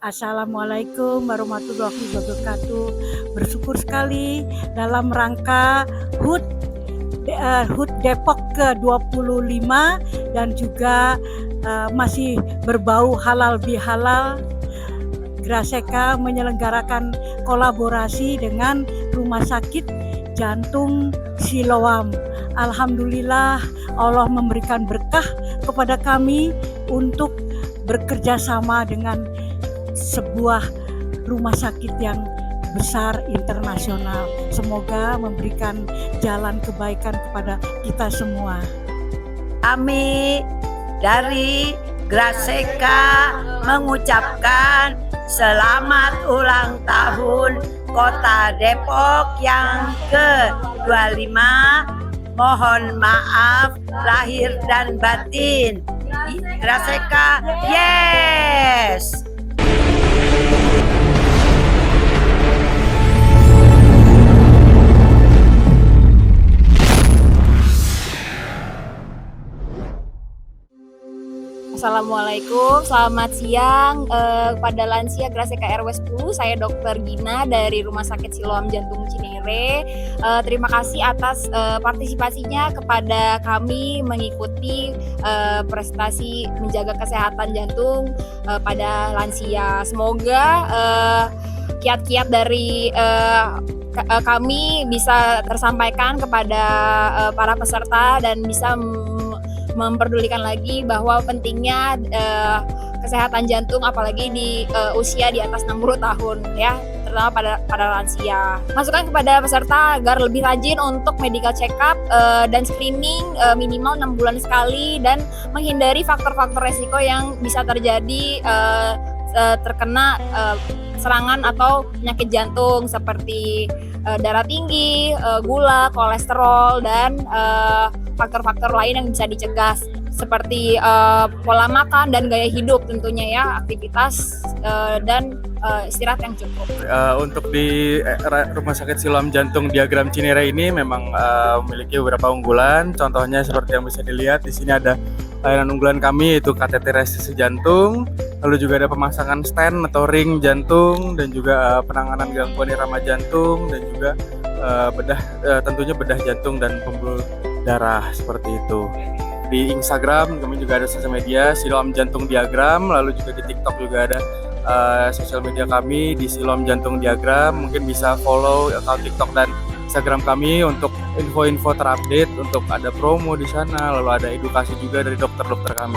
Assalamualaikum warahmatullahi wabarakatuh. Bersyukur sekali dalam rangka HUT Depok ke-25 dan juga masih berbau halal bihalal. Graseka menyelenggarakan kolaborasi dengan Rumah Sakit Jantung Siloam. Alhamdulillah Allah memberikan berkah kepada kami untuk bekerja sama dengan sebuah rumah sakit yang besar internasional. Semoga memberikan jalan kebaikan kepada kita semua. Kami dari Graseka mengucapkan selamat ulang tahun Kota Depok yang ke-25. Mohon maaf lahir dan batin. Graseka, yes! Assalamualaikum, selamat siang kepada lansia Graseka RW 10. Saya Dr. Gina dari Rumah Sakit Siloam Jantung Cinere. Terima kasih atas partisipasinya kepada kami mengikuti prestasi menjaga kesehatan jantung pada lansia. Semoga kiat-kiat dari kami bisa tersampaikan kepada para peserta dan bisa memperdulikan lagi bahwa pentingnya kesehatan jantung apalagi di usia di atas 60 tahun ya, terutama pada lansia. Masukan kepada peserta agar lebih rajin untuk medical check up dan screening minimal 6 bulan sekali dan menghindari faktor-faktor resiko yang bisa terjadi terkena serangan atau penyakit jantung seperti darah tinggi, gula, kolesterol, dan faktor-faktor lain yang bisa dicegah seperti pola makan dan gaya hidup tentunya ya, aktivitas dan istirahat yang cukup. Untuk di Rumah Sakit Siloam Jantung Diagram Cinere ini memang memiliki beberapa unggulan. Contohnya seperti yang bisa dilihat di sini ada layanan unggulan kami yaitu kateter restisi jantung, lalu juga ada pemasangan stent atau ring jantung dan juga penanganan gangguan irama jantung dan juga tentunya bedah jantung dan pembuluh darah seperti itu. Di Instagram kami juga ada sosial media Siloam Jantung Diagram, lalu juga di TikTok juga ada sosial media kami di Siloam Jantung Diagram. Mungkin bisa follow account TikTok dan Instagram kami untuk info-info terupdate, untuk ada promo di sana, lalu ada edukasi juga dari dokter-dokter kami.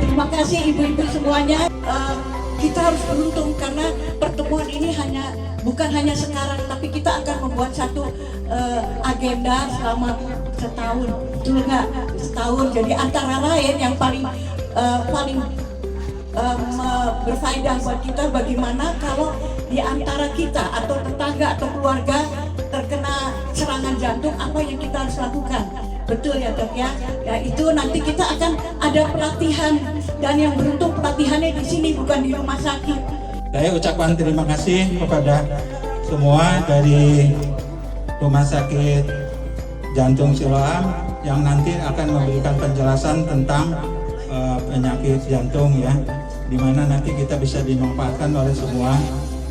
Terima kasih ibu-ibu semuanya. Kita harus beruntung karena pertemuan ini bukan hanya sekarang, tapi kita akan membuat satu agenda selama setahun, betul nggak? Setahun. Jadi antara lain yang paling berfaedah buat kita bagaimana kalau di antara kita atau tetangga atau keluarga terkena serangan jantung, apa yang kita harus lakukan. Betul ya dok ya? Ya itu nanti kita akan ada pelatihan dan yang beruntung pelatihannya di sini bukan di rumah sakit. Saya ucapkan terima kasih kepada semua dari Rumah Sakit Jantung Siloam yang nanti akan memberikan penjelasan tentang penyakit jantung ya, dimana nanti kita bisa dimanfaatkan oleh semua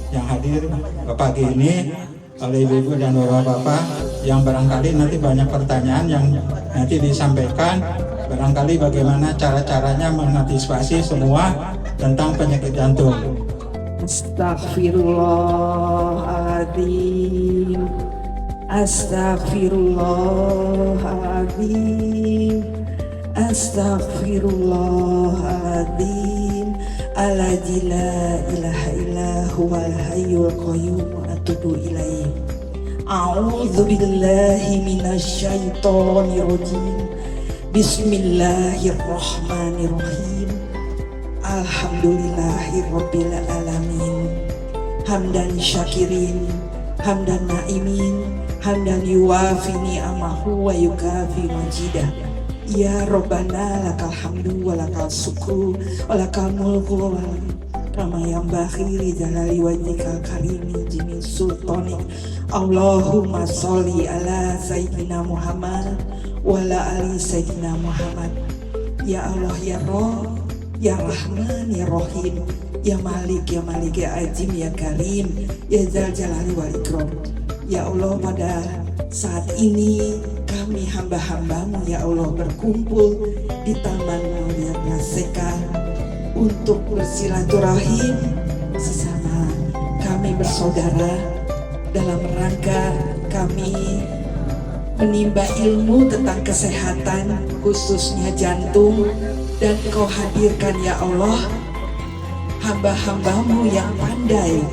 yang hadir pagi ini, oleh ibu-ibu dan bapak-bapak yang barangkali nanti banyak pertanyaan yang nanti disampaikan, barangkali bagaimana cara-caranya mengantisipasi semua tentang penyakit jantung. Astagfirullahaladzim, astagfirullahaladzim, astagfirullahaladzim, alladzi la ilaha illa huwal hayyul qayyum atubu ilaih. A'udzu billahi minasy syaithanir rajim. Bismillahirrahmanirrahim. Alhamdulillahirabbil alamin. Hamdan syakirin, hamdan naimin, hamdan yuwafi ni'amahu wa yukafi majidah. Ya Robbana lakal hamdu walakal syukru walakal mulku Rama yang bakhiri jalali wajhikal karimi jimi sultani. Allahumma sholli ala Sayyidina Muhammad wala ali Sayyidina Muhammad. Ya Allah ya Roh, ya Rahman ya Rahim, ya Malik ya Azim ya Karim, ya Zal Jalali wal Ikram. Ya Allah, pada saat ini kami hamba-hambamu ya Allah berkumpul di Taman Mulia Graseka untuk bersilaturahim sesama kami bersaudara dalam rangka kami menimba ilmu tentang kesehatan khususnya jantung, dan Kau hadirkan ya Allah hamba-hambamu yang pandai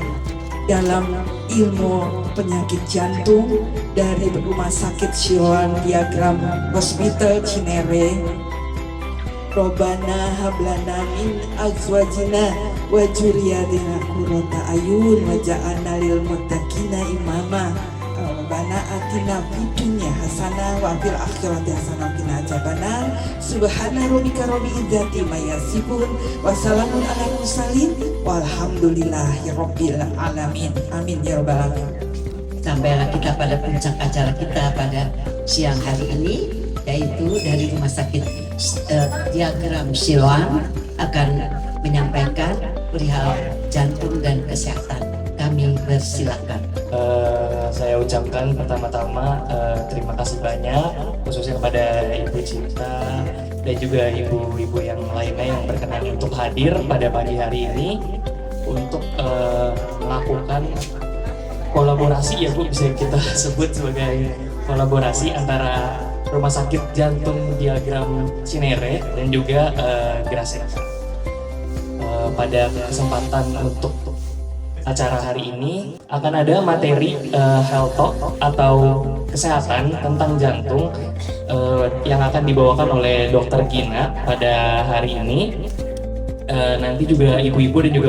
dalam ilmu penyakit jantung dari Rumah Sakit Siloam Diagram Hospital Cinere. Robbana hablana min azwajina wa dzurriyyatina qurrata ayun waj'alna lil muttaqina imama. Rabbana atina fid dunya hasanah wa fil akhirati hasanah wa qina adzabannar. Subhana rabbika rabbil izzati amma yasifun wa salamun alal mursalin walhamdulillahi rabbil alamin. Amin ya rabbal alamin. Sampailah kita pada puncak acara kita pada siang hari ini, yaitu dari Rumah Sakit Diagram Siloam akan menyampaikan perihal jantung dan kesehatan. Kami persilakan. Saya ucapkan pertama-tama terima kasih banyak khususnya kepada Ibu Cinta dan juga ibu-ibu yang lainnya yang berkenan untuk hadir pada pagi hari ini untuk melakukan kolaborasi, ya Bu, bisa kita sebut sebagai kolaborasi antara Rumah Sakit Jantung Diagram Cinere dan juga Graseka. Pada kesempatan untuk acara hari ini akan ada materi health talk atau kesehatan tentang jantung yang akan dibawakan oleh Dr. Gina pada hari ini. Nanti juga ibu-ibu dan juga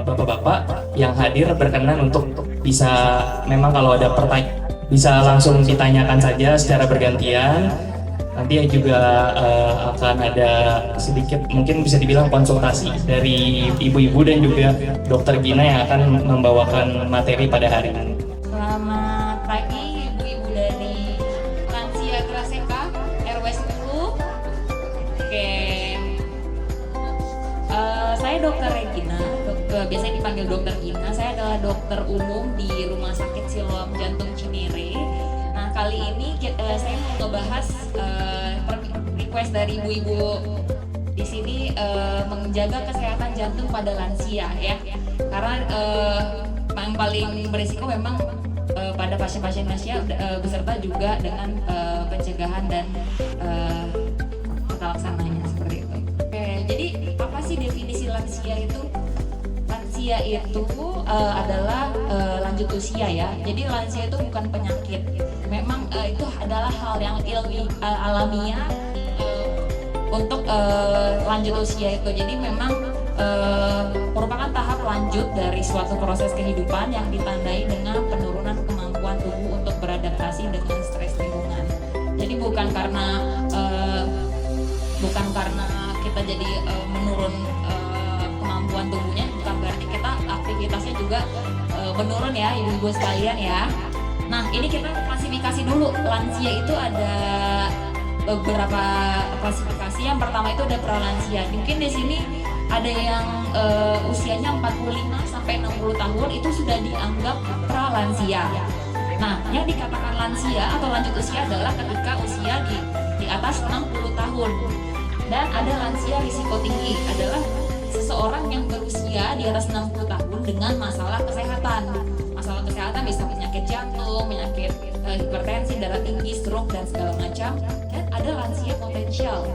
bapak-bapak yang hadir berkenan untuk bisa, memang kalau ada pertanyaan bisa langsung ditanyakan saja secara bergantian. Nanti juga akan ada sedikit mungkin bisa dibilang konsultasi dari ibu-ibu dan juga Dr. Gina yang akan membawakan materi pada hari ini. Selamat pagi ibu-ibu dari Lansia Graseka RW 10. Oke. Saya Dr. Regina, biasanya dipanggil Dr. Gina. Saya adalah dokter umum di Rumah Sakit Siloam Jantung Cinere. Nah, kali ini saya mau ngebahas request dari ibu-ibu di sini menjaga kesehatan jantung pada lansia ya. Karena yang paling berisiko memang pada pasien-pasien lansia beserta juga dengan pencegahan dan tata laksananya seperti itu. Oke, jadi apa sih definisi lansia itu? Lansia itu adalah lanjut usia ya. Jadi lansia itu bukan penyakit. Memang itu adalah hal yang alamiah untuk lanjut usia itu. Jadi memang merupakan tahap lanjut dari suatu proses kehidupan yang ditandai dengan penurunan kemampuan tubuh untuk beradaptasi dengan stres lingkungan. Jadi bukan karena kita jadi menurun kemampuan tubuhnya, bukan berarti kita aktivitasnya juga menurun ya ibu-ibu sekalian ya. Nah, ini kita klasifikasi dulu. Lansia itu ada beberapa klasifikasi. Yang pertama itu ada pralansia. Mungkin di sini ada yang usianya 45 sampai 60 tahun itu sudah dianggap pralansia. Nah, yang dikatakan lansia atau lanjut usia adalah ketika usia di atas 60 tahun. Dan ada lansia risiko tinggi, adalah seseorang yang berusia di atas 60 tahun dengan masalah kesehatan. Masalah kesehatan bisa penyakit jantung, penyakit hipertensi, darah tinggi, stroke, dan segala macam. Dan ada lansia potensial.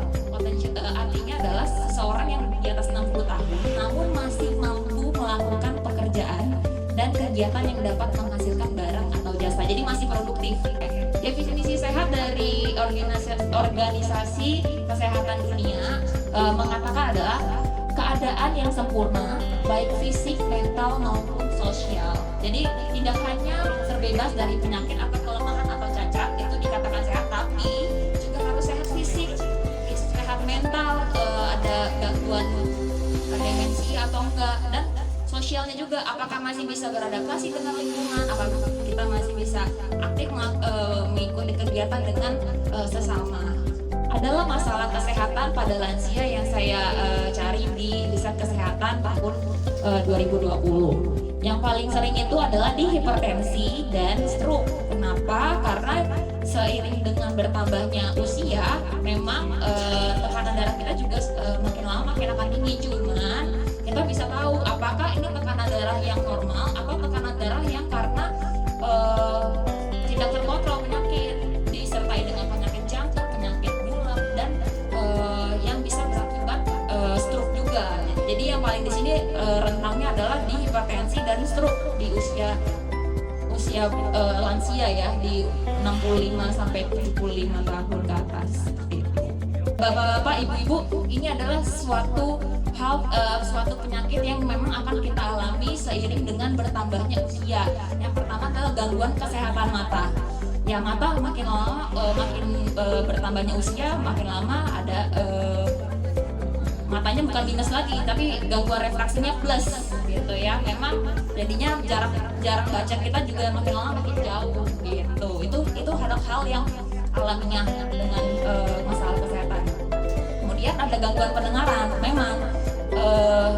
Artinya adalah seseorang yang di atas 60 tahun namun masih mampu melakukan pekerjaan dan kegiatan yang dapat menghasilkan barang atau jasa. Jadi masih produktif. Definisi sehat dari organisasi kesehatan dunia mengatakan adalah keadaan yang sempurna baik fisik, mental maupun sosial. Jadi tidak hanya terbebas dari penyakit atau kelemahan atau cacat itu dikatakan sehat, tapi juga harus sehat fisik, mental, ada gangguan demensi atau enggak, dan sosialnya juga apakah masih bisa beradaptasi dengan lingkungan, apakah kita masih bisa aktif mengikuti kegiatan dengan sesama. Adalah masalah kesehatan pada lansia yang saya cari di riset kesehatan tahun 2020. Yang paling sering itu adalah di hipertensi dan stroke. Kenapa? Karena seiring dengan bertambahnya usia, memang tekanan darah kita juga makin lama makin akan tinggi. Cuman kita bisa tahu apakah ini tekanan darah yang normal atau tekanan darah yang karena tidak terkontrol penyakit, disertai dengan penyakit jantung, penyakit gula, dan yang bisa berakibat stroke juga. Jadi yang paling di sini rentangnya adalah di hipertensi dan stroke di usia lansia ya, di 65 sampai 75 tahun ke atas. Bapak-bapak, ibu-ibu, ini adalah suatu penyakit yang memang akan kita alami seiring dengan bertambahnya usia. Yang pertama adalah gangguan kesehatan mata. Ya, mata makin lama makin bertambahnya usia, makin lama ada matanya bukan minus lagi, tapi gangguan refraksinya plus gitu ya. Memang jadinya jarak baca kita juga makin lama makin jauh gitu. Itu hal yang alamiah dengan masalah kesehatan. Kemudian ada gangguan pendengaran. Memang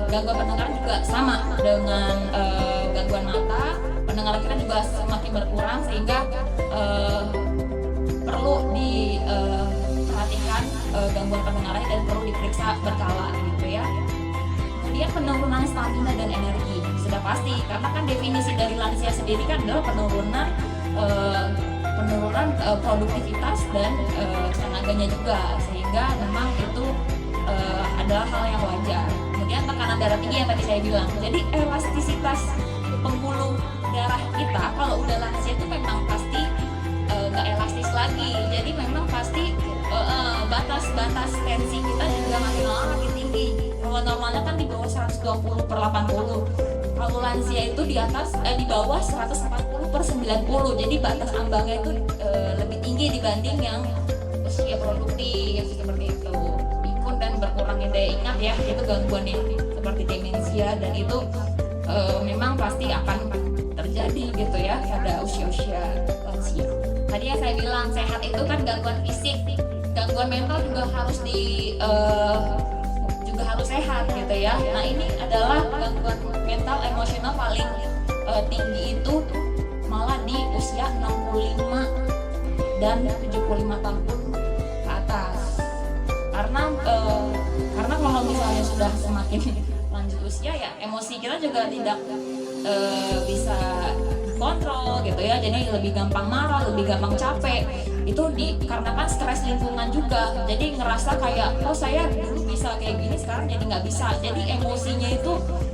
gangguan pendengaran juga sama dengan gangguan mata. Pendengaran kita juga semakin berkurang sehingga perlu diperhatikan gangguan pendengarannya dan perlu diperiksa berkala gitu ya. Kemudian penurunan stamina dan energi sudah pasti, karena kan definisi dari lansia sendiri kan adalah penurunan produktivitas dan tenaganya juga, sehingga memang itu adalah hal yang wajar. Kemudian tekanan darah tinggi yang tadi saya bilang, jadi elastisitas pembuluh darah kita kalau udah lansia itu memang pasti nggak elastis lagi, jadi memang pasti batas tensi kita juga makin lama makin tinggi. Kalau normalnya kan di bawah 120/80, kalau lansia itu di bawah 140/90, jadi batas ambangnya itu lebih tinggi dibanding yang usia produktif seperti itu. Pikun dan berkurangnya daya ingat ya, itu gangguan yang seperti demensia, dan itu memang pasti akan terjadi gitu ya pada usia-usia lansia. Tadi yang saya bilang sehat itu kan gangguan fisik, gangguan mental juga harus sehat gitu ya. Nah, ini adalah gangguan mental emosional paling tinggi itu malah di usia 65 dan 75 tahun ke atas. Karena kalau misalnya sudah semakin lanjut usia ya emosi kita juga tidak bisa kontrol gitu ya, jadi lebih gampang marah, lebih gampang capek. Itu dikarenakan stres lingkungan juga, jadi ngerasa kayak oh saya dulu bisa kayak gini sekarang jadi nggak bisa, jadi emosinya itu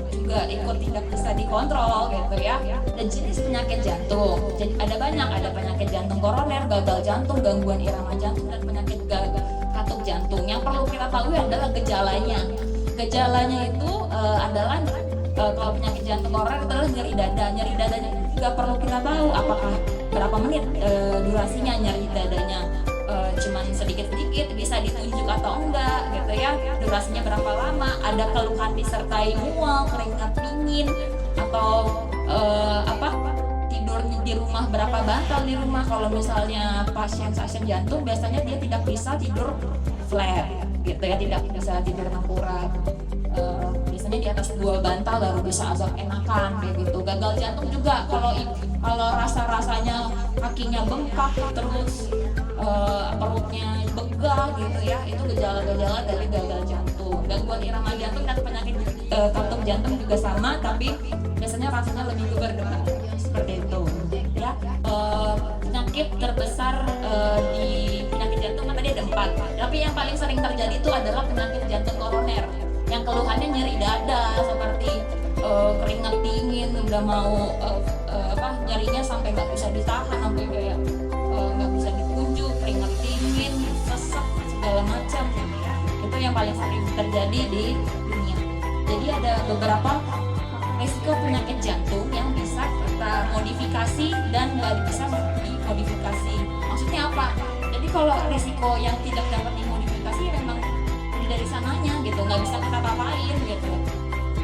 juga ikut tidak bisa dikontrol gitu ya. Dan jenis penyakit jantung, jadi ada banyak, ada penyakit jantung koroner, gagal jantung, gangguan irama jantung, dan penyakit katup jantung. Yang perlu kita tahu adalah gejalanya itu adalah kalau penyakit jantung koroner adalah nyeri dada. Nyeri dadanya juga perlu kita tahu apakah berapa menit durasinya nyeri dadanya, cuman sedikit-sedikit bisa ditunjuk atau enggak gitu ya, durasinya berapa lama, ada keluhan disertai mual, keringat dingin, atau tidur di rumah berapa bantal di rumah. Kalau misalnya pasien jantung biasanya dia tidak bisa tidur flat gitu ya, tidak bisa tidur tengkurap. Biasanya di atas 2 bantal baru bisa agak enakan kayak gitu. Gagal jantung juga kalau rasanya kakinya bengkak terus perutnya begah gitu ya, itu gejala-gejala dari gagal jantung. Gangguan irama jantung dan penyakit katup jantung juga sama, tapi biasanya rasanya lebih berdebar seperti itu ya. Penyakit terbesar di penyakit jantung kan tadi ada 4, tapi yang paling sering terjadi itu adalah penyakit jantung koroner yang keluhannya nyeri dada, seperti keringat dingin, udah mau nyerinya sampai nggak bisa ditahan, sampai kayak nggak bisa ditunjuk, keringat dingin, sesak segala macam. Itu yang paling sering terjadi di dunia. Jadi ada beberapa risiko penyakit jantung yang bisa kita modifikasi dan nggak bisa dimodifikasi. Maksudnya apa? Jadi kalau risiko yang tidak dapat dimodifikasi memang dari sananya gitu, nggak bisa kita apa-apain gitu.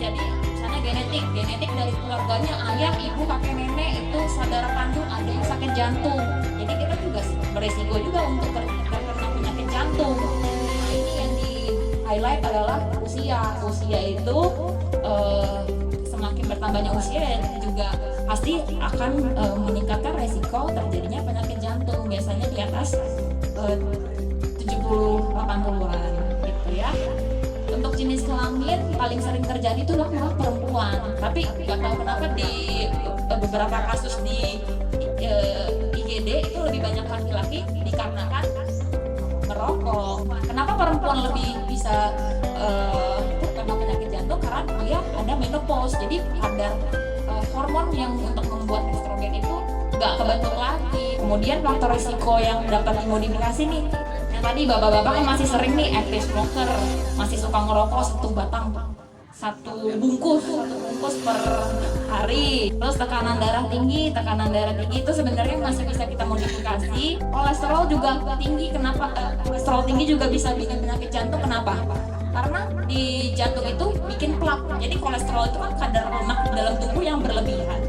Jadi misalnya genetik dari keluarganya, ayah, ibu, kakek, nenek itu saudara kandung ada yang sakit jantung. Jadi kita juga beresiko juga untuk terkena penyakit jantung. Nah ini yang di highlight adalah usia. Usia itu semakin bertambahnya usia juga pasti akan meningkatkan resiko terjadinya penyakit jantung. Biasanya di atas 70-80-an gitu ya. Untuk jenis kelamin paling sering terjadi itu adalah perempuan. Tapi nggak tahu kenapa di beberapa kasus di IGD itu lebih banyak laki-laki dikarenakan merokok. Kenapa perempuan lebih bisa kena penyakit jantung? Karena dia ada menopause. Jadi ada hormon yang untuk membuat estrogen itu nggak kebentuk lagi. Kemudian faktor risiko yang dapat dimodifikasi nih, yang tadi bapak-bapak kan masih sering nih active smoker, masih suka ngerokok satu bungkus per hari. Terus tekanan darah tinggi itu sebenarnya masih bisa kita modifikasi. Kolesterol juga tinggi. Kenapa kolesterol tinggi juga bisa bikin penyakit jantung? Kenapa? Karena di jantung itu bikin plak. Jadi kolesterol itu kan kadar lemak dalam tubuh yang berlebihan.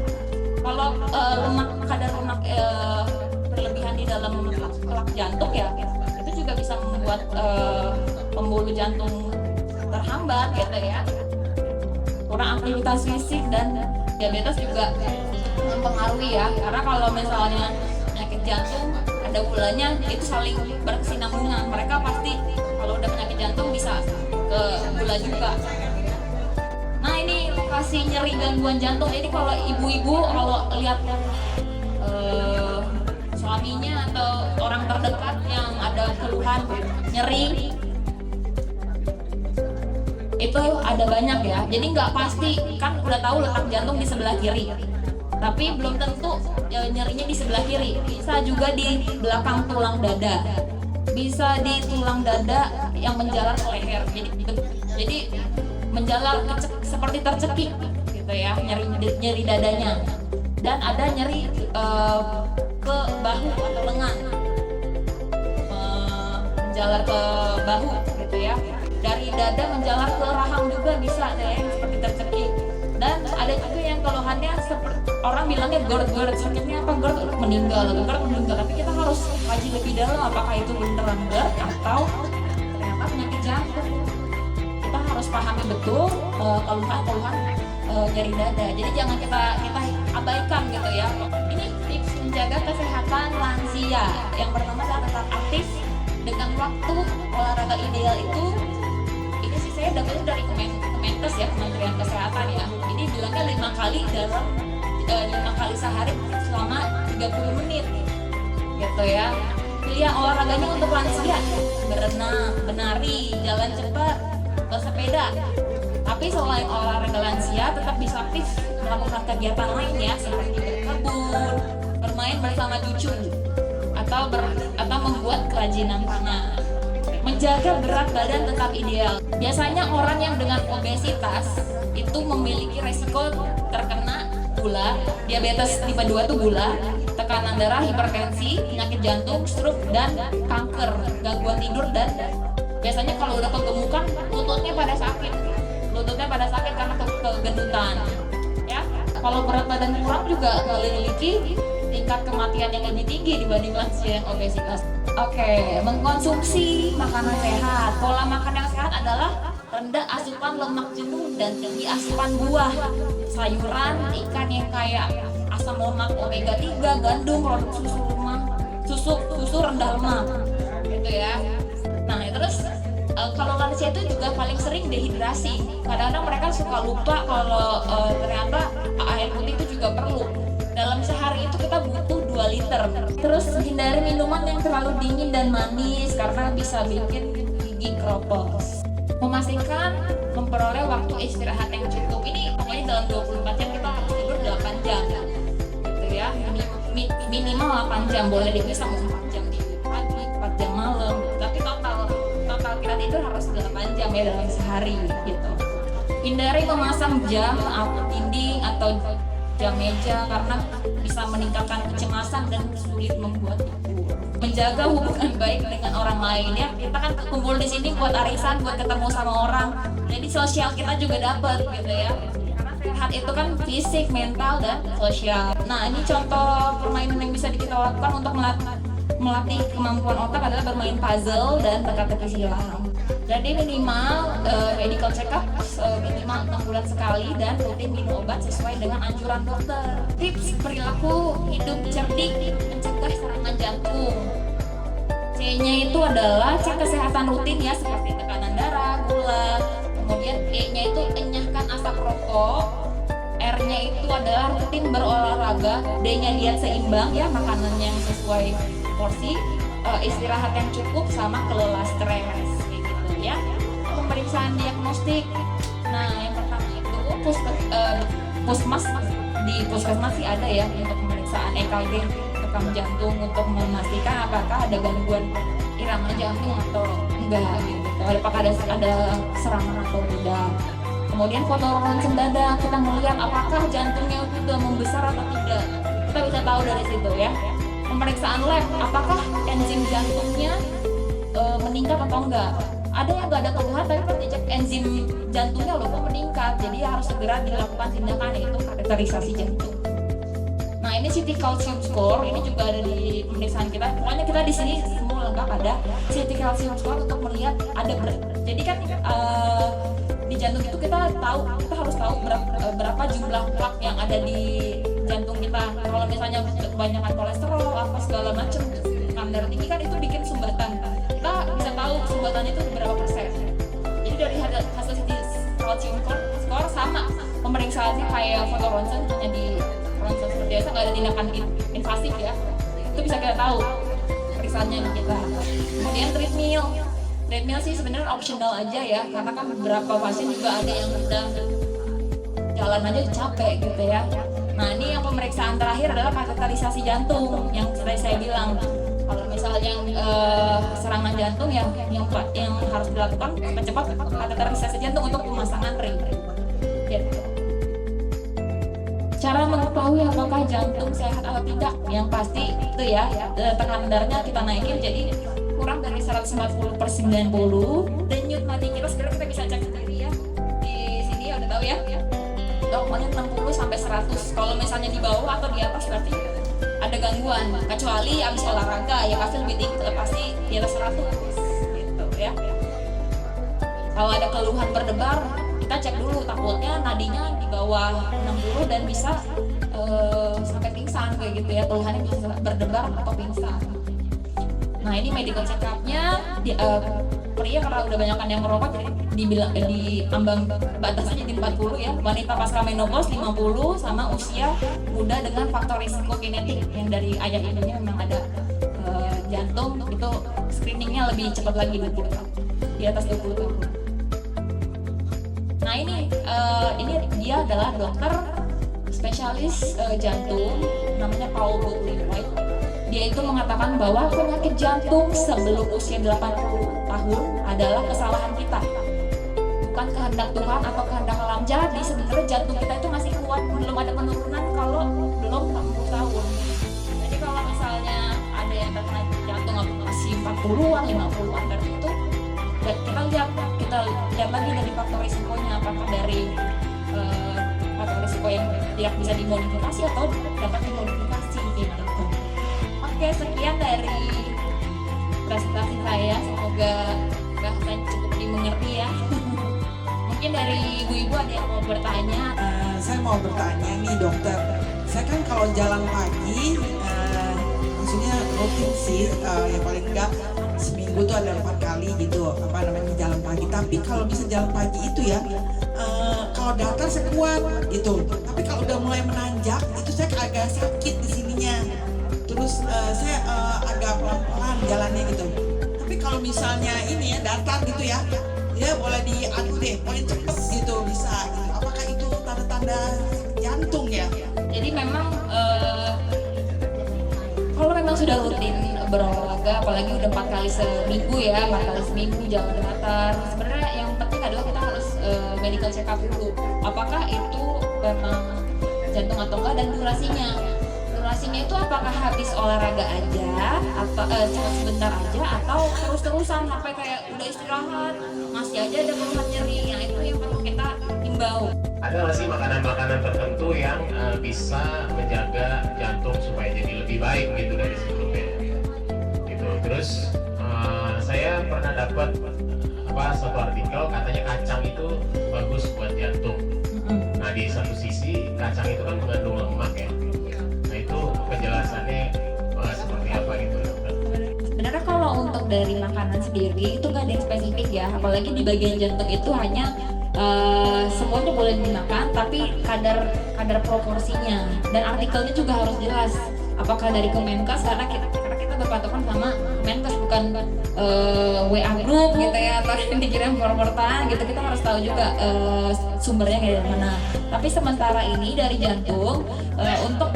Kalau kadar lemak berlebihan di dalam plak jantung ya, itu juga bisa membuat pembuluh jantung terhambat gitu ya. Kurang aktivitas fisik dan diabetes juga mempengaruhi ya. Karena kalau misalnya penyakit jantung ada gulanya, itu saling berkesinambungan. Mereka pasti kalau udah penyakit jantung bisa ke gula juga. Nah ini lokasi nyeri gangguan jantung. Jadi kalau ibu-ibu kalau lihat suaminya atau orang terdekat yang ada keluhan nyeri, itu ada banyak ya. Jadi nggak pasti, kan udah tahu letak jantung di sebelah kiri, tapi belum tentu nyerinya di sebelah kiri. Bisa juga di belakang tulang dada, bisa di tulang dada yang menjalar ke leher. Jadi menjalar seperti tercekik gitu ya, nyeri dadanya. Dan ada nyeri ke bahu atau lengan, menjalar ke bahu gitu ya. Dari dada menjalar ke rahang juga bisa deh, seperti tercekik. Dan ada juga yang keluhannya seperti orang bilangnya GERD, sakitnya apa GERD meninggal, tapi kita harus kaji lebih dalam apakah itu beneran GERD atau ternyata penyakit jantung. Kita harus pahami betul keluhan-keluhan nyeri dada. Jadi jangan kita abaikan gitu ya. Ini tips menjaga kesehatan lansia. Yang pertama adalah tetap aktif dengan waktu olahraga ideal itu. Ini sih saya dapetnya dari Kemenkes ya, Kementerian Kesehatan ya. Ini bilangnya 5 kali dalam 5 kali sehari selama 30 menit gitu ya. Pilihan olahraganya untuk lansia: berenang, menari, jalan cepat, bersepeda. Tapi selain olahraga lansia tetap bisa aktif melakukan kegiatan lain ya, seperti berkebun, bermain bersama cucu, atau membuat kerajinan tangan. Menjaga berat badan tetap ideal. Biasanya orang yang dengan obesitas itu memiliki resiko terkena gula, diabetes tipe 2 itu gula, tekanan darah, hipertensi, penyakit jantung, stroke, dan kanker, gangguan tidur, dan biasanya kalau udah kegemukan lututnya pada sakit karena kegendutan ya. Kalau berat badan kurang juga memiliki tingkat kematian yang lebih tinggi dibanding lansia yang obesitas. Oke, mengkonsumsi makanan sehat. Pola makan yang sehat adalah rendah asupan lemak jenuh dan tinggi asupan buah, sayuran, ikan yang kaya asam lemak omega 3, gandum, produk susu rendah lemak gitu ya. Nah terus kalau lansia itu juga paling sering dehidrasi. Kadang-kadang mereka suka lupa kalau ternyata air putih itu juga perlu. Dalam sehari itu kita butuh 2 liter. Terus hindari minuman yang terlalu dingin dan manis karena bisa bikin gigi kropos. Memastikan memperoleh waktu istirahat yang cukup. Ini pokoknya dalam 24 jam kita harus tidur 8 jam gitu ya. Minimal 8 jam, boleh dipisah 4 jam di pagi, 4 jam malam. Tapi total kita tidur harus 8 jam ya dalam sehari gitu. Hindari memasang jam atau dinding atau jam meja karena bisa meningkatkan kecemasan dan sulit membuat tidur. menjaga hubungan baik dengan orang lain ya. Kita kan kumpul di sini buat arisan, buat ketemu sama orang. Jadi sosial kita juga dapat gitu ya. Karena sehat itu kan fisik, mental dan sosial. Nah, ini contoh permainan yang bisa kita lakukan untuk melatih kemampuan otak adalah bermain puzzle dan teka-teki silang. Jadi minimal medical check up minimal 6 bulan sekali dan rutin minum obat sesuai dengan anjuran dokter. Tips perilaku hidup cerdik mencegah serangan jantung. C-nya itu adalah cek kesehatan rutin ya, seperti tekanan darah, gula. Kemudian E-nya itu enyahkan asap rokok. R-nya itu adalah rutin berolahraga. D-nya diet seimbang ya, makanan yang sesuai porsi, istirahat yang cukup, sama kelola stres kayak gitu ya. Pemeriksaan diagnostik. Nah, yang pertama itu puskesmas, di puskesmas sih ada ya untuk pemeriksaan EKG, rekam jantung, untuk memastikan apakah ada gangguan irama jantung atau enggak gitu. Apakah ada serangan atau tidak. Kemudian foto ronsen dada, kita melihat apakah jantungnya itu sudah membesar atau tidak. Kita bisa tahu dari situ ya. Pemeriksaan lab, apakah enzim jantungnya meningkat atau enggak. Ada yang nggak ada keluhan tapi pas dicek enzim jantungnya loh kok meningkat, jadi harus segera dilakukan tindakan, yaitu kateterisasi jantung. Nah, ini CT calcium score, ini juga ada di pemeriksaan kita. Pokoknya kita di sini semua lengkap ada CT calcium score untuk melihat ada jadi kan di jantung itu kita harus tahu berapa jumlah plak yang ada di jantung kita. Kalau misalnya kebanyakan kolesterol apa segala macam, kadar tinggi kan itu bikin sumbatan. Kita bisa tahu sumbatan itu berapa persen. Jadi dari hasil CT calcium score sama pemeriksaannya kayak foto ronsen, hanya di ronsen seperti biasa, nggak ada tindakan invasif ya. Itu bisa kita tahu pemeriksaannya di kita. Kemudian treadmill sih sebenarnya optional aja ya, karena kan beberapa pasien juga ada yang udah jalan aja capek gitu ya. Nah, ini yang pemeriksaan terakhir adalah kateterisasi jantung yang tadi saya bilang. Kalau misalnya serangan jantung yang harus dilakukan cepat kateterisasi jantung untuk pemasangan ring. Gitu. Cara mengetahui apakah jantung sehat atau tidak, yang pasti itu ya tekanan darahnya kita naikin jadi kurang dari 140/90. Denyut nadi kita sebenarnya kita bisa cek sendiri ya. Di sini udah tahu ya. Normalnya 60/100. Kalau misalnya di bawah atau di atas berarti ada gangguan. Kecuali abis olahraga ya pasti lebih tinggi, pasti di atas 100 gitu ya. Kalau ada keluhan berdebar, kita cek dulu, takutnya nadinya di bawah 60 dan bisa sampai pingsan kayak gitu ya, keluhannya bisa berdebar atau pingsan. Nah, ini medical check up-nya pria karena udah banyak yang merokok jadi di ambang batasnya di 40 ya. Wanita pasca menopause 50, sama usia muda dengan faktor risiko genetik yang dari ayah ibunya memang ada jantung, itu screeningnya lebih cepat lagi 20 tahun, di atas 20 tahun. Nah, ini dia adalah dokter spesialis jantung, namanya Paul Gottlieb. Dia itu mengatakan bahwa penyakit jantung sebelum usia 80 tahun adalah kesalahan kita, bukan kehendak Tuhan atau kehendak alam. Jadi sebenarnya jantung kita itu masih kuat, belum ada penurunan kalau belum 60 tahun. Jadi kalau misalnya ada yang terkena jantung masih 40-an, 50-an, berarti itu kita lihat lagi dari faktor risikonya, apakah dari faktor risiko yang tidak bisa dimodifikasi atau dapat dimodifikasi gitu. Oke, sekian dari presentasi saya, semoga bahasanya cukup dimengerti ya. Mungkin dari ibu-ibu ada yang mau bertanya. Saya mau bertanya nih dokter, saya kan kalau jalan pagi maksudnya rutin sih, ya paling enggak seminggu tuh ada 4 kali gitu jalan pagi. Tapi kalau bisa jalan pagi itu ya kalau datar saya kuat gitu, tapi kalau udah mulai menanjak itu saya agak sakit di sininya. Terus saya agak pelan-pelan jalannya gitu. Tapi kalau misalnya ini ya datar gitu ya boleh diadu deh, boleh cepet gitu bisa gitu. Apakah itu tanda-tanda jantung ya? Jadi memang kalau memang sudah rutin berolahraga, apalagi udah 4 kali seminggu ya, 4 kali seminggu jalan datar, sebenarnya yang penting adalah kita harus medical check up dulu. Apakah itu memang jantung atau enggak, dan durasinya Durasinya itu apakah habis olahraga aja atau cuma sebentar aja atau terus-terusan sampai kayak udah istirahat masih aja ada keluhan nyeri. Nah itu yang perlu kita himbau. Ada nggak sih makanan-makanan tertentu yang bisa menjaga jantung supaya jadi lebih baik gitu dari sebelumnya? Gitu. Terus saya pernah dapat satu artikel katanya kacang itu bagus buat jantung. Nah di satu sisi kacang itu kan mengandung lemak ya. Nah itu penjelasannya seperti apa gitu dokter? Sebenarnya kalau untuk dari makanan sendiri itu nggak ada yang spesifik ya, apalagi di bagian jantung itu hanya semuanya boleh dimakan tapi kadar proporsinya, dan artikelnya juga harus jelas apakah dari Kemenkes, karena kita berpatokan sama Kemenkes bukan WA group gitu ya, atau yang dikirim forwardan gitu. Kita harus tahu juga sumbernya kayak dari mana. Tapi sementara ini dari jantung untuk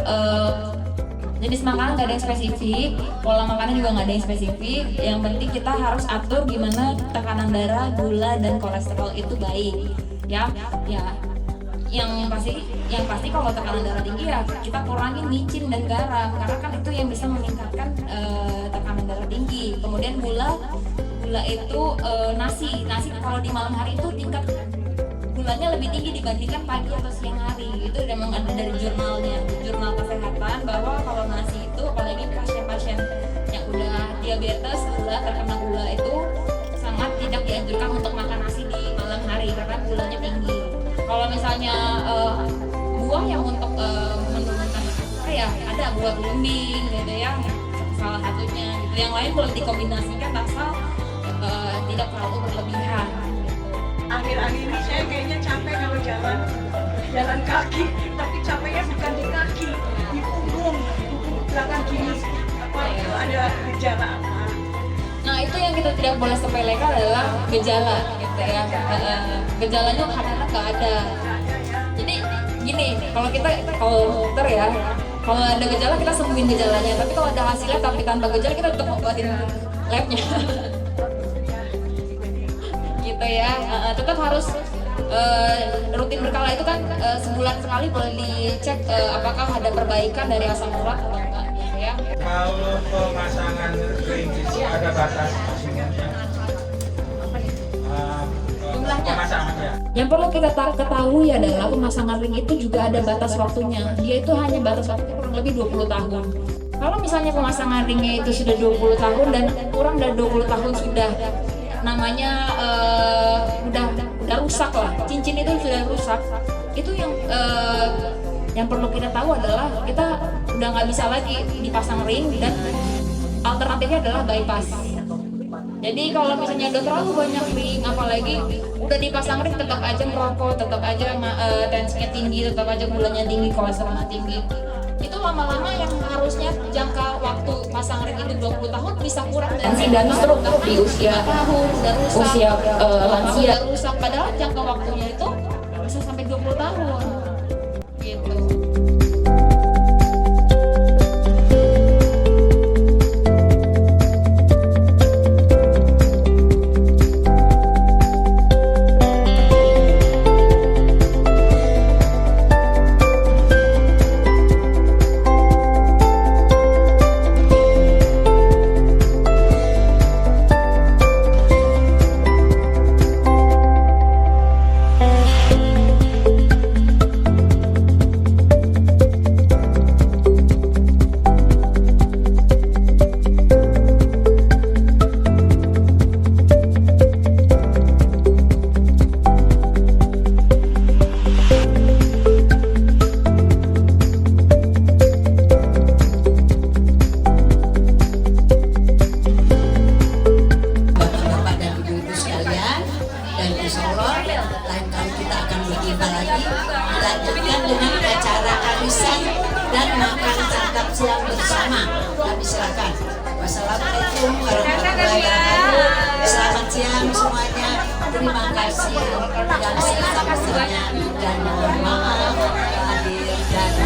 jenis makanan nggak ada yang spesifik, pola makanan juga nggak ada yang spesifik. Yang penting kita harus atur gimana tekanan darah, gula dan kolesterol itu baik. Ya. Yang pasti kalau tekanan darah tinggi ya kita kurangin micin dan garam, karena kan itu yang bisa meningkatkan tekanan darah tinggi. Kemudian gula itu nasi kalau di malam hari itu tingkat gulanya lebih tinggi dibandingkan pagi atau siang hari. Itu memang ada dari jurnal kesehatan bahwa kalau nasi itu apalagi pasien-pasien yang udah diabetes terkena gula itu sangat tidak dianjurkan untuk makan nasi di malam hari karena gulanya tinggi. Kalau misalnya buah yang untuk menurunkan ada buah belimbing gitu ya, salah satunya gitu. Yang lain boleh dikombinasikan asal tidak terlalu berlebihan. Akhir-akhir ini saya kayaknya capek kalau jalan kaki, tapi capeknya bukan di kaki, di punggung belakang kiri. Apa itu ada gejala apa? Nah itu yang kita tidak boleh sepelekan adalah gejala gitu ya. Gejalanya kadang-kadang nggak ada. Jadi gini, kalau dokter ya, kalau ada gejala kita sembuhin gejalanya. Tapi kalau ada hasilnya tapi tanpa gejala kita tetap obatin labnya. Gitu ya. Tetap harus rutin berkala itu kan sebulan sekali boleh dicek apakah ada perbaikan dari asam urat atau enggak gitu ya. Kalau pemasangan ring itu ada batas maksimumnya. Pemasangannya. Yang perlu kita ketahui adalah pemasangan ring itu juga ada batas waktunya. Dia itu hanya batas waktunya kurang lebih 20 tahun. Kalau misalnya pemasangan ringnya itu sudah 20 tahun dan kurang dari 20 tahun sudah namanya udah rusak lah, cincin itu sudah rusak. Itu yang perlu kita tahu adalah kita udah nggak bisa lagi dipasang ring dan alternatifnya adalah bypass. Jadi kalau misalnya udah terlalu banyak ring, apalagi udah dipasang ring tetap aja merokok, tetap aja tensinya tinggi, tetap aja gulanya tinggi, kolesterolnya tinggi. Itu lama-lama yang harusnya jangka waktu pasang ring itu 20 tahun bisa kurang tensi dan stroke di usia tahun, usia lansia udah rusak, padahal jangka waktunya itu bisa sampai 20 tahun. Gitu. Lain kali kita akan berjumpa lagi, dilanjutkan dengan acara arisan dan makan santap siang bersama. Kami silakan. Wassalamualaikum warahmatullahi wabarakatuh. Selamat siang semuanya. Terima kasih dan selamat dan mohon maaf hadir dan